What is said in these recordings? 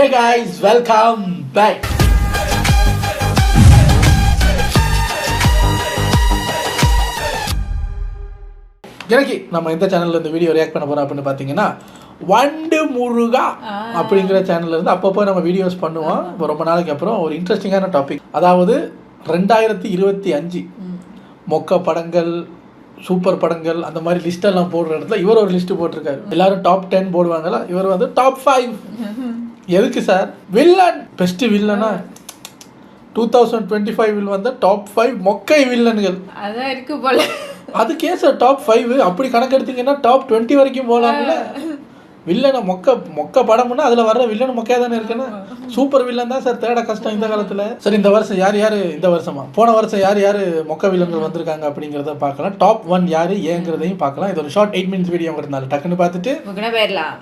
Hey guys, welcome back. எனக்கு நம்ம இந்த சேனலில் இந்த வீடியோ ரியாக்ட் பண்ண போகிறோம் அப்படின்னு பார்த்தீங்கன்னா வண்டு முருகா அப்படிங்கிற சேனல்ல இருந்து அப்பப்போ நம்ம வீடியோஸ் பண்ணுவோம். இப்போ ரொம்ப நாளைக்கு அப்புறம் ஒரு இன்ட்ரெஸ்டிங்கான டாபிக், அதாவது 2025 மொக்க படங்கள், சூப்பர் படங்கள், அந்த மாதிரி லிஸ்டெல்லாம் போடுற இடத்துல இவர் ஒரு லிஸ்ட்டு போட்டிருக்காரு. எல்லாரும் டாப் 10 போடுவாங்கல்ல, இவர் வந்து டாப் 5. எதுக்கு சார்? வில்லன், பெஸ்ட் வில்லனா 2025 வந்த டாப் 5 மொக்கை வில்லன்கள் அதான் இருக்கு போல. அதுக்கே சார் டாப் 5 அப்படி கணக்கெடுத்தீங்கன்னா டாப் 20 வரைக்கும் போகலாம்ல. வில்லனை மொக்க படம்னா அதில் வர்ற வில்லன் மொக்கையாக தானே இருக்குன்னு. சூப்பர் வில்லன் தான் சார் தேட கஷ்டம் இந்த காலத்தில். சரி, இந்த வருஷம் யார் இந்த வருஷமா போன வருஷம் யார் மொக்க வில்லன்கள் வந்திருக்காங்க அப்படிங்கிறத பார்க்கலாம். டாப் 1 யார் ஏங்கிறதையும் பார்க்கலாம். இது ஒரு ஷார்ட் 8 minutes வீடியோங்கிறதுனால டக்குன்னு பார்த்துட்டு போயிடலாம்.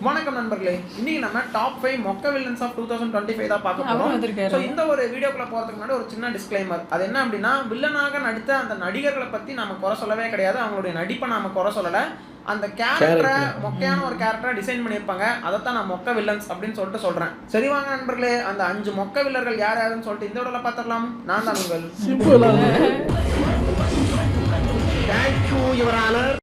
வணக்கம் நண்பர்களே, இன்னைக்கு நம்ம டாப் 5 மொக்க வில்லன்ஸ் ஆஃப் 2025 தான் பார்க்க போறோம். ஸோ இந்த ஒரு வீடியோக்குள்ள போறதுக்கு முன்னாடி ஒரு சின்ன டிஸ்க்ளைமர். அது என்ன அப்படின்னா, வில்லனாக நடித்த அந்த நடிகர்களை பத்தி நாம குறை சொல்லவே கிடையாது. அவங்களுடைய நடிப்பை நாம குறை சொல்லல. அந்த கேரக்டரை மொக்கையான ஒரு கேரக்டரை டிசைன் பண்ணியிருப்பாங்க, அதைத்தான் நான் மொக்க வில்லன்ஸ் அப்படின்னு சொல்லிட்டு சொல்றேன். சரி வாங்க நண்பர்களே, அந்த 5 மொக்க வில்லர்கள் யார் யாருன்னு சொல்லிட்டு இந்த வீடியோல பார்த்துடலாம். நான் தான் உங்கள் தேங்க்யூ யுவர் ஆனர்.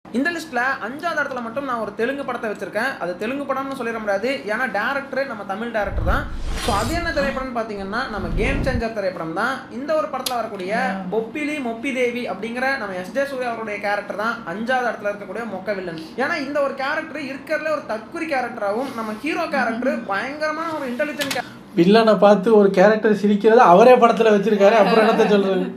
இந்த லிஸ்ட்ல 5வது இடத்துல மட்டும் நான் ஒரு தெலுங்கு படத்தை வச்சிருக்கேன். அது தெலுங்கு படம்னு சொல்லிட முடியாது, ஏன்னா டேரக்டர் நம்ம தமிழ் டேரக்டர் தான். ஸோ அது என்ன திரைப்படம்னு பார்த்தீங்கன்னா நம்ம கேம் சேஞ்சர் திரைப்படம் தான். இந்த ஒரு படத்தில் வரக்கூடிய பொப்பிலி மொப்பி தேவி அப்படிங்கிற நம்ம எஸ்.ஜே. சூர்யா அவருடைய கேரக்டர் தான் 5வது இடத்துல இருக்கக்கூடிய மொக்க வில்லன். ஏன்னா இந்த ஒரு கேரக்டர் இருக்கிறதுல ஒரு தற்குறி கேரக்டராகவும், நம்ம ஹீரோ கேரக்டர் பயங்கரமான ஒரு இன்டெலிஜென்ட் வில்லனை பார்த்து ஒரு கேரக்டர் சிரிக்கிறது அவரே படத்தில் வச்சிருக்காரு. அப்புறம் என்னத்த சொல்றது?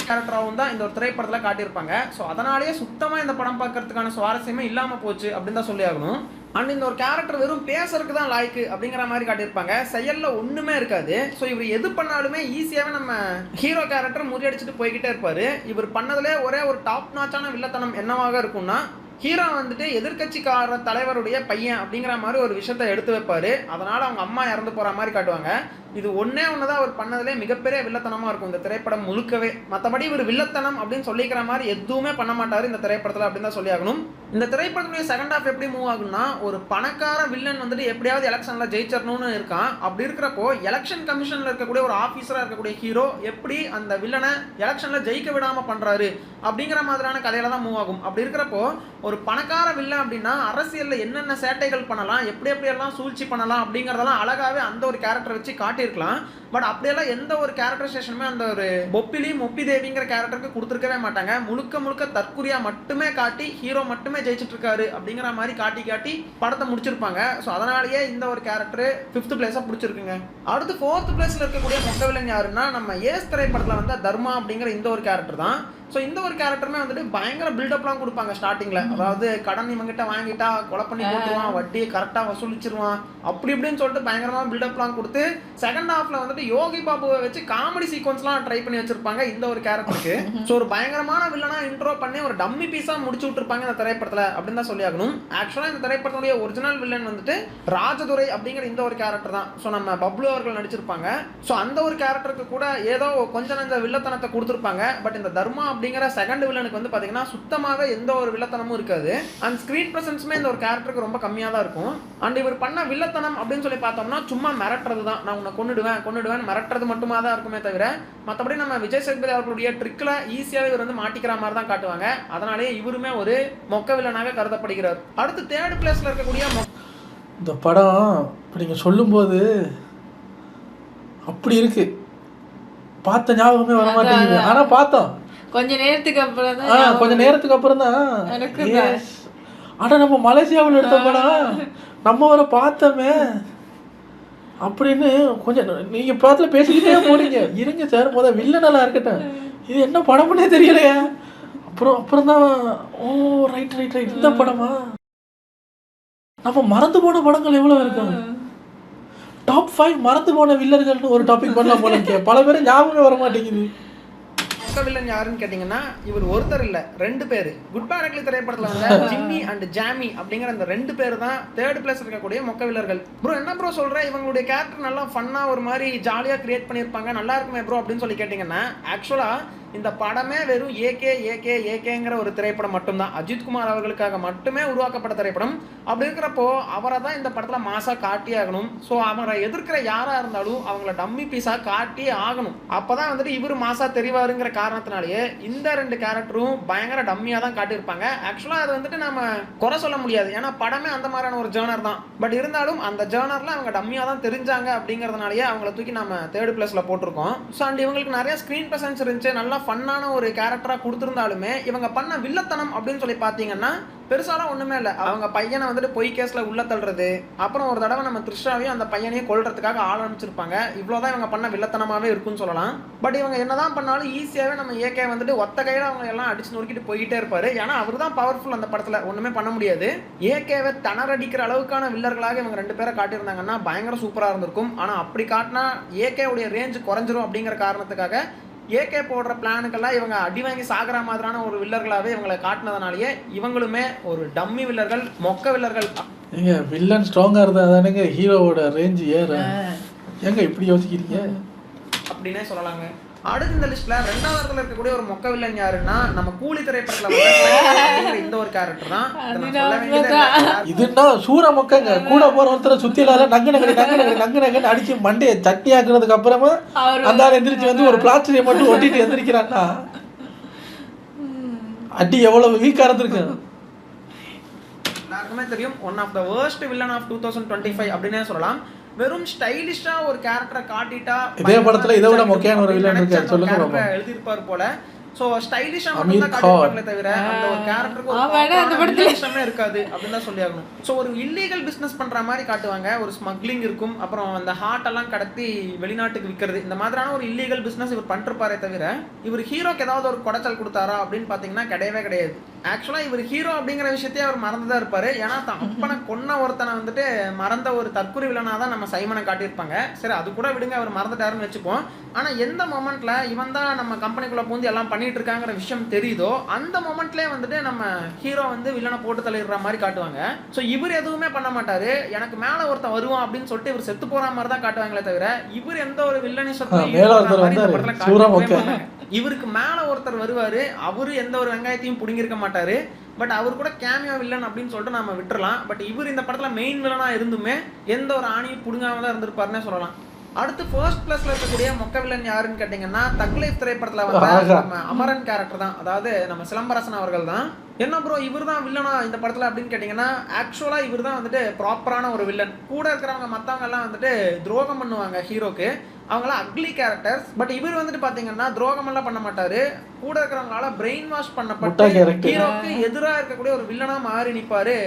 கேரக்டராகவும் தான் இந்த ஒரு திரைப்படத்தில் காட்டியிருப்பாங்க. ஸோ அதனாலேயே சுத்தமாக இந்த படம் பார்க்கறதுக்கான சுவாரஸ்யமே இல்லாமல் போச்சு அப்படின்னு தான் சொல்லி ஆகணும். அண்ட் இந்த ஒரு கேரக்டர் வெறும் பேசுறதுக்கு தான் லாய்க்கு அப்படிங்கிற மாதிரி காட்டியிருப்பாங்க, செயலில் ஒன்றுமே இருக்காது. ஸோ இவர் எது பண்ணாலுமே ஈஸியாகவே நம்ம ஹீரோ கேரக்டர் முறியடிச்சுட்டு போய்கிட்டே இருப்பார். இவர் பண்ணதுலேயே ஒரே ஒரு டாப் நாச்சான வில்லத்தனம் என்னவாக இருக்கும்னா, ஹீரோ வந்துட்டு எதிர்கட்சிக்கார தலைவருடைய பையன் அப்படிங்கிற மாதிரி ஒரு விஷயத்த எடுத்து வைப்பாரு. அதனால அவங்க அம்மா இறந்து போற மாதிரி காட்டுவாங்க. இது ஒன்னே ஒண்ணுதான் அவர் பண்ணதுலே மிகப்பெரிய வில்லத்தனமா இருக்கும் இந்த திரைப்படம் முழுக்கவே. மற்றபடி இவர் வில்லத்தனம் அப்படின்னு சொல்லிக்கிற மாதிரி எதுவுமே பண்ண மாட்டாரு இந்த திரைப்படத்துல அப்படின்னு தான் சொல்லி ஆகணும். இந்த திரைப்படத்துடைய செகண்ட் ஹாஃப் எப்படி மூவ் ஆகும்னா, ஒரு பணக்கார வில்லன் வந்துட்டு எப்படியாவது எலெக்ஷன்ல ஜெயிச்சிடணும்னு இருக்கான். அப்படி இருக்கிறப்போ எலெக்ஷன் கமிஷன்ல இருக்கக்கூடிய ஒரு ஆபீசரா இருக்கக்கூடிய ஹீரோ எப்படி அந்த வில்லனை எலெக்ஷன்ல ஜெயிக்க விடாம பண்றாரு அப்படிங்கிற மாதிரியான கதையில தான் மூவ் ஆகும். அப்படி இருக்கிறப்போ ஒரு பணக்கார வில்லன் அப்படின்னா அரசியல்ல என்னென்ன சேட்டைகள் பண்ணலாம், எப்படி எப்படியெல்லாம் சூழ்ச்சி பண்ணலாம் அப்படிங்கறதெல்லாம் அழகாவே அந்த ஒரு கேரக்டர் வச்சு காட்டியிருக்கலாம். பட் அப்படியெல்லாம் எந்த ஒரு கேரக்டரைசேஷனுமே அந்த ஒரு பொப்பிலி மொப்பி தேவிங்கிற கேரக்டருக்கு கொடுத்துருக்கவே மாட்டாங்க. முழுக்க தற்குறியா மட்டுமே காட்டி ஹீரோ மட்டுமே ஜெயிச்சுட்டு இருக்காரு அப்படிங்கிற மாதிரி காட்டி படத்தை முடிச்சிருப்பாங்க. ஸோ அதனாலேயே இந்த ஒரு கேரக்டர் 5th பிளேஸா பிடிச்சிருக்குங்க. அடுத்து 4th பிளேஸ்ல இருக்கக்கூடிய மொக்க வில்லன் யாருன்னா, நம்ம ஏஸ் திரைப்படத்துல வந்த தர்மா அப்படிங்கிற இந்த ஒரு கேரக்டர் தான். ஸோ இந்த ஒரு கேரக்டருமே வந்துட்டு பயங்கர பில்டப்லாம் கொடுப்பாங்க ஸ்டார்டிங்ல. அதாவது கடன் இவங்கிட்ட வாங்கிட்டா கொலை பண்ணி போட்டுருவான், வட்டியை கரெக்டாக வசூலிச்சிருவான், அப்படி இப்படின்னு சொல்லிட்டு பயங்கரமாக பில்டப்லாம் கொடுத்து செகண்ட் ஹாஃப்ல வந்துட்டு யோகி பாபுவை வச்சு காமெடி சீக்வன்ஸ்லாம் ட்ரை பண்ணி வச்சிருப்பாங்க இந்த ஒரு கேரக்டருக்கு. ஸோ ஒரு பயங்கரமான வில்லனா இன்ட்ரோ பண்ணி ஒரு டம்மி பீஸா முடிச்சு விட்டுருப்பாங்க இந்த திரைப்படத்தில் அப்படின்னு தான் சொல்லி ஆகணும். ஆக்சுவலாக இந்த திரைப்படத்துடைய ஒரிஜினல் வில்லன் வந்துட்டு ராஜதுரை அப்படிங்கிற இந்த ஒரு கேரக்டர் தான். ஸோ நம்ம பப்ளு அவர்கள் நடிச்சிருப்பாங்க. ஸோ அந்த ஒரு கேரக்டருக்கு கூட ஏதோ கொஞ்சம் நஞ்ச வில்லத்தனத்தை கொடுத்துருப்பாங்க. பட் இந்த தர்மா அப்படிங்கிற செகண்ட் வில்லனுக்கு வந்து பாத்தீங்கன்னா சுத்தமாவே எந்த ஒரு வில்லத்தனமும் இருக்காது. அண்ட் ஸ்கிரீன் பிரசன்ஸ்மே இந்த ஒரு கேரக்டருக்கு ரொம்ப கம்மியா தான் இருக்கும். அண்ட் இவர் பண்ண வில்லத்தனம் அப்படின்னு சொல்லி பார்த்தோம்னா சும்மா மிரட்டுறது தான். நான் உன்னை கொன்னுடுவேன் மிரட்டுறது மட்டுமா தான் இருக்குமே தவிர மற்றபடி நம்ம விஜய் சேதுபதி அவர்களுடைய ட்ரிக்ல ஈஸியாவே இவர் வந்து மாட்டிக்கிற மாதிரி தான் காட்டுவாங்க. அதனாலேயே இவருமே ஒரு மொக்க வில்லனாக கருதப்படுகிறார். அடுத்து 3rd பிளேஸ்ல இருக்கக்கூடிய இந்த படம் இப்போ நீங்கள் சொல்லும்போது அப்படி இருக்கு, பார்த்த ஞாபகமே வர மாட்டேங்குது. ஆனால் பார்த்தோம் கொஞ்ச நேரத்துக்கு அப்புறம் தான் ஆனால் நம்ம மலேசியாவில் எடுத்த படம் நம்ம வர பார்த்தோமே அப்படின்னு கொஞ்சம் நீங்கள் படத்தில் பேசிக்கிட்டே போறீங்க. இருங்க சார், முதல் வில்லனெல்லாம் இருக்கட்டும், இது என்ன படம்னே தெரியலையா? அப்புறம் தான் ஓ ரைட் இந்த படமா? நம்ம மறந்து போன படங்கள் எவ்வளோ இருக்கும். டாப் 5 மறந்து போன வில்லர்கள்னு ஒரு டாபிக் பண்ணலாம் போல இருக்கே. பல பேரும் ஞாபகம் வர மாட்டேங்குது. வில்லன் யாருன்னு கேட்டீங்கன்னா, இவர் ஒருத்தர் இல்ல, 2 பேரு. குட் பை அக்லி திரைப்படத்துல வந்து ஜிம்மி அண்ட் ஜாமி அப்படிங்கிற அந்த 2 பேர் தான் 3rd பிளேஸ் இருக்கக்கூடிய மொக்க வில்லர்கள். ப்ரோ என்ன ப்ரோ சொல்ற, இவங்களுடைய கேரக்டர் நல்லா ஃபன்னா ஒரு மாதிரி ஜாலியா கிரியேட் பண்ணியிருப்பாங்க, நல்லா இருக்குமே ப்ரோ அப்படின்னு சொல்லி கேட்டீங்கன்னா, ஆக்சுவலா இந்த படமே வெறும் ஏகேங்கிற ஒரு திரைப்படம் மட்டும்தான். அஜித் குமார் அவர்களுக்காக மட்டுமே உருவாக்கப்பட்ட திரைப்படம். அப்படி இருக்கிறப்போ அவரை தான் இந்த படத்தில் மாசாக காட்டியே ஆகணும். ஸோ அவரை எதிர்க்கிற யாராக இருந்தாலும் அவங்கள டம்மி பீஸாக காட்டியே ஆகணும். அப்போ தான் வந்துட்டு இவர் மாசா தெரிவாருங்கிற காரணத்தினாலேயே இந்த 2 கேரக்டரும் பயங்கர டம்மியாக தான் காட்டியிருப்பாங்க. ஆக்சுவலாக அது வந்துட்டு நம்ம குறை சொல்ல முடியாது, ஏன்னா படமே அந்த மாதிரியான ஒரு ஜேர்னர் தான். பட் இருந்தாலும் அந்த ஜேர்னரில் அவங்க டம்மியாக தான் தெரிஞ்சாங்க அப்படிங்கிறதுனாலேயே அவங்கள தூக்கி நம்ம 3rd பிளேஸில் போட்டிருக்கோம். ஸோ அண்ட் இவங்களுக்கு நிறைய ஸ்க்ரீன் ப்ரெசன்ஸ் இருந்துச்சு, நல்லா ஃபன்னான ஒரு கேரக்டராக கொடுத்துருந்தாலுமே இவங்க பண்ண வில்லத்தனம் அப்படின்னு சொல்லி பார்த்தீங்கன்னா பெருசாலாம் ஒன்றுமே இல்லை. அவங்க பையனை வந்துட்டு பொய் கேஸில் உள்ள தள்ளுறது, அப்புறம் ஒரு தடவை நம்ம த்ரிஷாவையும் அந்த பையனையும் கொல்றதுக்காக ஆள் அனுப்பிச்சிருப்பாங்க. இவ்வளோதான் இவங்க பண்ண வில்லத்தனமாகவே இருக்குன்னு சொல்லலாம். பட் இவங்க என்னதான் பண்ணாலும் ஈஸியாகவே நம்ம ஏகே வந்துட்டு ஒத்த கையில் அவங்க எல்லாம் அடிச்சு நொறுக்கிட்டு போய்கிட்டே இருப்பாரு. ஏன்னா அவர் தான் பவர்ஃபுல் அந்த படத்தில், ஒன்றுமே பண்ண முடியாது. ஏகேவை திணறடிக்கிற அளவுக்கான வில்லர்களாக இவங்க 2 பேரை காட்டியிருந்தாங்கன்னா பயங்கர சூப்பராக இருந்திருக்கும். ஆனால் அப்படி காட்டினா ஏகேவுடைய ரேஞ்சு குறைஞ்சிரும் அப்படிங்கிற காரணத்துக்காக ஏகே போடுற பிளானுக்கெல்லாம் இவங்க அடி வாங்கி சாகிற மாதிரியான ஒரு வில்லர்களாகவே இவங்களை காட்டினதுனாலேயே இவங்களுமே ஒரு டம்மி வில்லர்கள், மொக்க வில்லர்கள். ஏங்க வில்லன் ஸ்ட்ராங்காக இருந்தால் தானேங்க ஹீரோவோட ரேஞ்சு ஏறும். ஏங்க இப்படி யோசிக்கிறீங்க அப்படின்னே சொல்லலாங்க. அடுத்து இந்த லிஸ்ட்ல 2வது இடத்துல இருக்கக்கூடிய ஒரு மொக்க வில்லன் யாருன்னா நம்ம கூலி திரைப்படத்தில் இந்த ஒரு கேரக்டர் தான். இதுன்னா சூற மொக்கங்க. கூட போற ஒருத்தரை சுத்தியில நங்கு அடிச்சு மண்டையை தட்டி ஆக்குனதுக்கு அப்புறமா அந்த எந்திரிச்சு வந்து ஒரு பிளாஸ்டரை மட்டும் ஒட்டிட்டு எந்திரிக்கிறான்னா அடி எவ்வளவு வீக்கா இருந்திருக்கு. எல்லாருக்குமே தெரியும், one of the worst villain of 2025 அப்படின்னே சொல்லலாம். வெறும் ஸ்டைலிஷா ஒரு கேரக்டரை காட்டிட்டா இதே படத்துல இதை விட மொக்கையான ஒரு வில்லன் இருக்காரு சொல்லுங்க. எழுதியிருப்பாரு போல. சோ ஸ்டைலிஷா மட்டும் தான் காட்டியிருப்பாங்களே தவிர அந்த ஒரு கேரக்டருக்கு ஒரு இஷ்டமே இருக்காது அப்படின்னு தான் சொல்லி ஆகணும். ஸோ ஒரு இல்லீகல் பிஸ்னஸ் பண்ற மாதிரி காட்டுவாங்க. ஒரு ஸ்மக்லிங் இருக்கும், அப்புறம் அந்த ஹார்ட் எல்லாம் கடத்தி வெளிநாட்டுக்கு விற்கிறது, இந்த மாதிரியான ஒரு இல்லீகல் பிஸ்னஸ் இவர் பண்ணிருப்பாரே தவிர இவர் ஹீரோக்கு ஏதாவது ஒரு குடைச்சல் கொடுத்தாரா அப்படின்னு பாத்தீங்கன்னா கிடையவே கிடையாது. ஆக்சுவலா இவர் ஹீரோ அப்படிங்கிற விஷயத்தையே அவர் மறந்துதான் இருப்பாரு. ஏன்னா அப்பனை கொன்ன ஒருத்தனை வந்துட்டு மறந்த ஒரு தற்கொலை வில்லனா தான் நம்ம சைமனை காட்டியிருப்பாங்க. சரி அது கூட விடுங்க, அவர் மறந்துட்டாருன்னு வச்சுப்போம். ஆனா எந்த மொமெண்ட்ல இவன் தான் நம்ம கம்பெனிக்குள்ள பூந்து எல்லாம் பண்ணிட்டு இருக்காங்கிற விஷயம் தெரியுதோ அந்த மொமெண்ட்லேயே வந்துட்டு நம்ம ஹீரோ வந்து வில்லனை போட்டு தள்ளிடுற மாதிரி காட்டுவாங்க. ஸோ இவர் எதுவுமே பண்ண மாட்டாரு, எனக்கு மேல ஒருத்தன் வருவான் அப்படின்னு சொல்லிட்டு இவர் செத்து போற மாதிரி தான் காட்டுவாங்களே தவிர இவர் எந்த ஒரு வில்லனிசத்தையும் இவருக்கு மேல ஒருத்தர் வருவாரு, அவரு எந்த ஒரு வெங்காயத்தையும் புடுங்கிருக்க மாட்டாரு. பட் அவர் கூட கேமியோ வில்லன் அப்படின்னு சொல்லிட்டு நம்ம விட்டுறலாம். பட் இவர் இந்த படத்துல மெயின் வில்லனா இருந்துமே எந்த ஒரு ஆணியும் புடுங்காம தான் இருந்திருப்பாருன்னே சொல்லலாம். அடுத்து ஃபர்ஸ்ட் பிளேஸ்ல இருக்கக்கூடிய மொக்க வில்லன் யாருன்னு கேட்டீங்கன்னா தக் லைஃப் திரைப்படத்துல வந்து நம்ம அமரன் கேரக்டர் தான், அதாவது நம்ம சிலம்பரசன் அவர்கள் தான். என்ன ப்ரோ இவர் தான் வில்லனா இந்த படத்துல அப்படின்னு கேட்டீங்கன்னா ஆக்சுவலா இவர் தான் வந்துட்டு ப்ராப்பரான ஒரு வில்லன். கூட இருக்கிறவங்க மற்றவங்க எல்லாம் வந்துட்டு துரோகம் பண்ணுவாங்க ஹீரோக்கு, அவங்களாம் அக்லி கேரக்டர்ஸ். பட் இவர் வந்துட்டு பாத்தீங்கன்னா துரோகம் எல்லாம் பண்ண மாட்டாரு, கூட இருக்கிறவங்களால பிரெயின் வாஷ் பண்ணப்பட்டு ஹீரோக்கு எதிராக இருக்கக்கூடிய ஒரு வில்லனா மாறி நிற்பாரு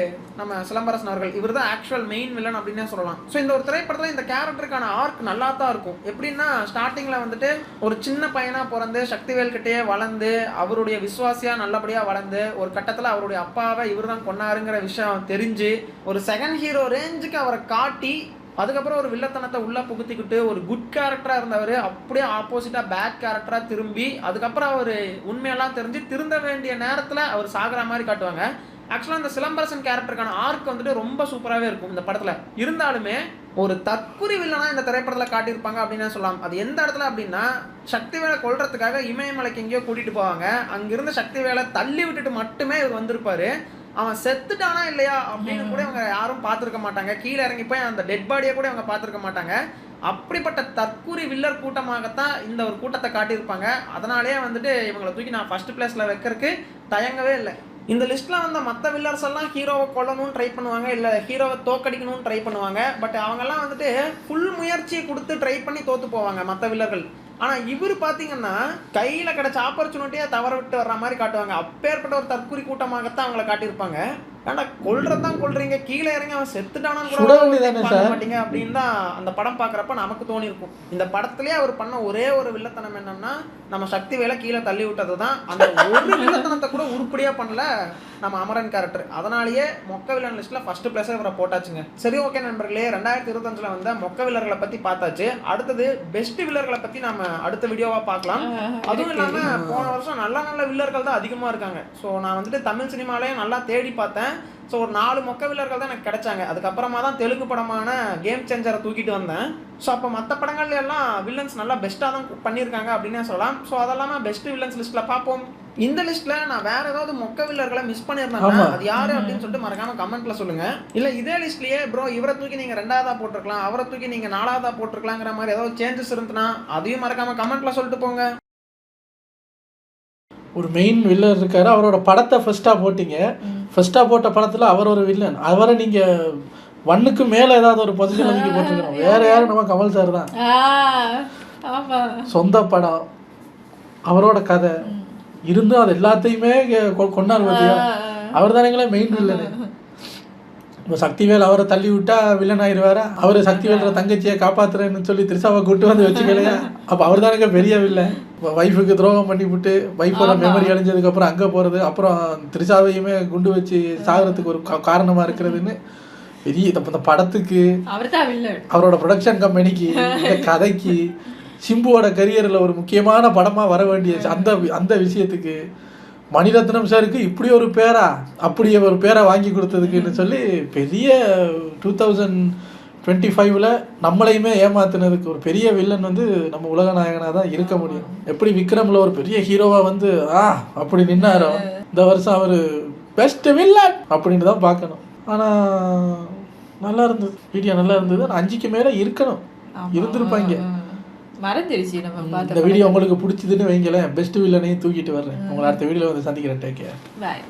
நம்ம சிலம்பரசன் அவர்கள். இவர் தான் ஆக்சுவல் மெயின் வில்லன் அப்படின்னே சொல்லலாம். ஸோ இந்த ஒரு திரைப்படத்துல இந்த கேரக்டருக்கான ஆர்க் நல்லா தான் இருக்கும். எப்படின்னா ஸ்டார்டிங்ல வந்துட்டு ஒரு சின்ன பையனா பிறந்து சக்திவேல் கிட்டேயே வளர்ந்து அவருடைய விசுவாசியா நல்லபடியா வளர்ந்து ஒரு கட்டத்துல அவருடைய அப்பாவை இவர் தான் கொன்னாருங்கிற விஷயம் தெரிஞ்சு ஒரு செகண்ட் ஹீரோ ரேஞ்சுக்கு அவரை காட்டி அதுக்கப்புறம் ஒரு வில்லத்தனத்தை உள்ள புகுத்திக்கிட்டு ஒரு குட் கேரக்டரா இருந்தவர் அப்படியே ஆப்போசிட்டா பேட் கேரக்டரா திரும்பி அதுக்கப்புறம் அவர் உண்மையெல்லாம் தெரிஞ்சு திருந்த வேண்டிய நேரத்துல அவர் சாகிற மாதிரி காட்டுவாங்க. ஆக்சுவலா இந்த சிலம்பரசன் கேரக்டருக்கான ஆர்க் வந்துட்டு ரொம்ப சூப்பராகவே இருக்கும் இந்த படத்துல. இருந்தாலுமே ஒரு தற்குறி வில்லனா இந்த திரைப்படத்துல காட்டியிருப்பாங்க அப்படின்னு சொல்லலாம். அது எந்த இடத்துல அப்படின்னா சக்திவேலை கொல்றதுக்காக இமயமலைக்கு எங்கேயோ கூட்டிட்டு போவாங்க, அங்கிருந்த சக்திவேலை தள்ளி விட்டுட்டு மட்டுமே இவர் வந்திருப்பாரு. அவன் செத்துட்டானா இல்லையா அப்படின்னு கூட இவங்க யாரும் பார்த்துருக்க மாட்டாங்க, கீழே இறங்கி போய் அந்த டெட் பாடியை கூட இவங்க பார்த்துருக்க மாட்டாங்க. அப்படிப்பட்ட தற்கூரி வில்லர் கூட்டமாகத்தான் இந்த ஒரு கூட்டத்தை காட்டியிருப்பாங்க. அதனாலேயே வந்துட்டு இவங்களை தூக்கி நான் ஃபர்ஸ்ட் பிளேஸ்ல வைக்கிறதுக்கு தயங்கவே இல்லை. இந்த லிஸ்ட்ல வந்த மற்ற வில்லர்ஸ் எல்லாம் ஹீரோவை கொல்லணும்னு ட்ரை பண்ணுவாங்க, இல்லை ஹீரோவை தோக்கடிக்கணும்னு ட்ரை பண்ணுவாங்க. பட் அவங்கெல்லாம் வந்துட்டு ஃபுல் முயற்சியை கொடுத்து ட்ரை பண்ணி தோத்து போவாங்க மற்ற வில்லர்கள். ஆனால் இவர் பார்த்தீங்கன்னா கையில் கிடைச்ச ஆப்பர்ச்சுனிட்டியை தவற விட்டு வர்ற மாதிரி காட்டுவாங்க. அப்பேற்பட்ட ஒரு தற்குறி கூட்டமாகத்தான் அவங்கள காட்டியிருப்பாங்க. ஏன்னா கொல்றதான் கொல்றீங்க, கீழே இறங்கி அவன் செத்துட்டானான்னு கூட பண்ண மாட்டீங்க அப்படின்னு தான் அந்த படம் பார்க்குறப்ப நமக்கு தோணி இருக்கும். இந்த படத்துலேயே அவர் பண்ண ஒரே ஒரு வில்லத்தனம் என்னன்னா நம்ம சக்தி வேலை கீழே தள்ளி விட்டது தான். அந்த ஒரு வில்லத்தனத்தை கூட உருப்படியாக பண்ணல நம்ம அமரன் கேரக்டர். அதனாலேயே மொக்க வில்லன் லிஸ்ட்ல ஃபர்ஸ்ட் பிளேஸே இவரை போட்டாச்சுங்க. சரி ஓகே நண்பர்களே, 2025 வந்த மொக்க வில்லர்களை பற்றி பார்த்தாச்சு. அடுத்தது பெஸ்ட் வில்லர்களை பற்றி நம்ம அடுத்த வீடியோவா பார்க்கலாம். அதுவும் இல்லாமல் போன வருஷம் நல்ல நல்ல வில்லர்கள் தான் அதிகமாக இருக்காங்க. ஸோ நான் வந்துட்டு தமிழ் சினிமாலேயே நல்லா தேடி பார்த்தேன். ஸோ ஒரு 4 மொக்க வில்லர்கள் தான் எனக்கு கிடைச்சாங்க. அதுக்கப்புறமா தான் தெலுங்கு படமான கேம் சேஞ்சரை தூக்கிட்டு வந்தேன். ஸோ அப்போ மற்ற படங்கள்ல எல்லாம் வில்லன்ஸ் நல்லா பெஸ்ட்டாக தான் பண்ணியிருக்காங்க அப்படின்னே சொல்லலாம். ஸோ அதெல்லாமல் பெஸ்ட் வில்லன்ஸ் லிஸ்ட்டில் பார்ப்போம். இந்த லிஸ்ட்டில் நான் வேற ஏதாவது மொக்க வில்லர்களை மிஸ் பண்ணியிருந்தேன், அது யாரு அப்படின்னு சொல்லிட்டு மறக்காம கமெண்ட்ல சொல்லுங்க. இல்லை இதே லிஸ்ட்லயே ப்ரோ இவரை தூக்கி நீங்கள் 2ஆவதா போட்டிருக்கலாம், அவரை தூக்கி நீங்கள் 4ஆவதா போட்டிருக்கலாங்கிற மாதிரி ஏதாவது சேஞ்சஸ் இருந்துன்னா அதையும் மறக்காம கமெண்ட்ல சொல்லிட்டு போங்க. ஒரு மெயின் வில்லன் இருக்காரு, அவரோட படத்தை ஃபர்ஸ்ட்டாக போட்டிங்க. ஃபர்ஸ்ட்டாக போட்ட படத்தில் அவர் ஒரு வில்லன், அவரை நீங்கள் 1க்கு மேலே ஏதாவது ஒரு பொசிஷன் ஒதுக்கி போட்டிருக்கணும். வேற யாரும் நம்ம கமல் சார் தான். சொந்த படம், அவரோட கதை இருந்தும் அது எல்லாத்தையுமே கொண்டாரு பார்த்தியா, அவர் தானேங்களே மெயின் வில்லனு. இப்போ சக்திவேல் அவரை தள்ளி விட்டா வில்லன் ஆயிடுவாரா? அவர் சக்திவேல்ற தங்கச்சியை காப்பாத்துறேன்னு சொல்லி திரிஷாவை கூட்டு வந்து வச்சுக்கலையா? அப்போ அவர் தானேங்க பெரிய வில்லன். வைஃபுக்கு துரோகம் பண்ணி விட்டு வைஃபோட மெமரி அழிஞ்சதுக்கப்புறம் அங்கே போகிறது, அப்புறம் திரிஷாவையுமே குண்டு வச்சு சாகிறதுக்கு ஒரு காரணமாக இருக்கிறதுன்னு பெரிய இந்த படத்துக்கு, அவரோட ப்ரொடக்ஷன் கம்பெனிக்கு, இந்த கதைக்கு, சிம்புவோட கரியரில் ஒரு முக்கியமான படமாக வர வேண்டிய அந்த விஷயத்துக்கு மணிரத்னம் சாருக்கு இப்படி ஒரு பேரா, அப்படி ஒரு பேரை வாங்கி கொடுத்ததுக்குன்னு சொல்லி பெரிய 2025 நம்மளையுமே ஏமாத்துனதுக்கு ஒரு பெரிய வில்லன் வந்து நம்ம உலக நாயகனாக தான் இருக்க முடியும். எப்படி விக்ரமில் ஒரு பெரிய ஹீரோவாக வந்து அப்படி நின்னாரோ, இந்த வருஷம் அவர் பெஸ்ட் வில்லன் அப்படின்னு தான் பார்க்கணும். ஆனால் நல்லா இருந்தது, வீடியோ நல்லா இருந்தது. 5க்கு மேலே இருக்கணும், இருந்திருப்பாங்க. மறந்துருச்சு நம்ம பார்த்த. இந்த வீடியோ உங்களுக்கு பிடிச்சதுன்னு வைங்களேன், பெஸ்ட் வில்லனையும் தூக்கிட்டு வர்றேன். உங்களை அடுத்த வீடியோவில் வந்து சந்திக்கிறேன். டேக் கேர், பாய்.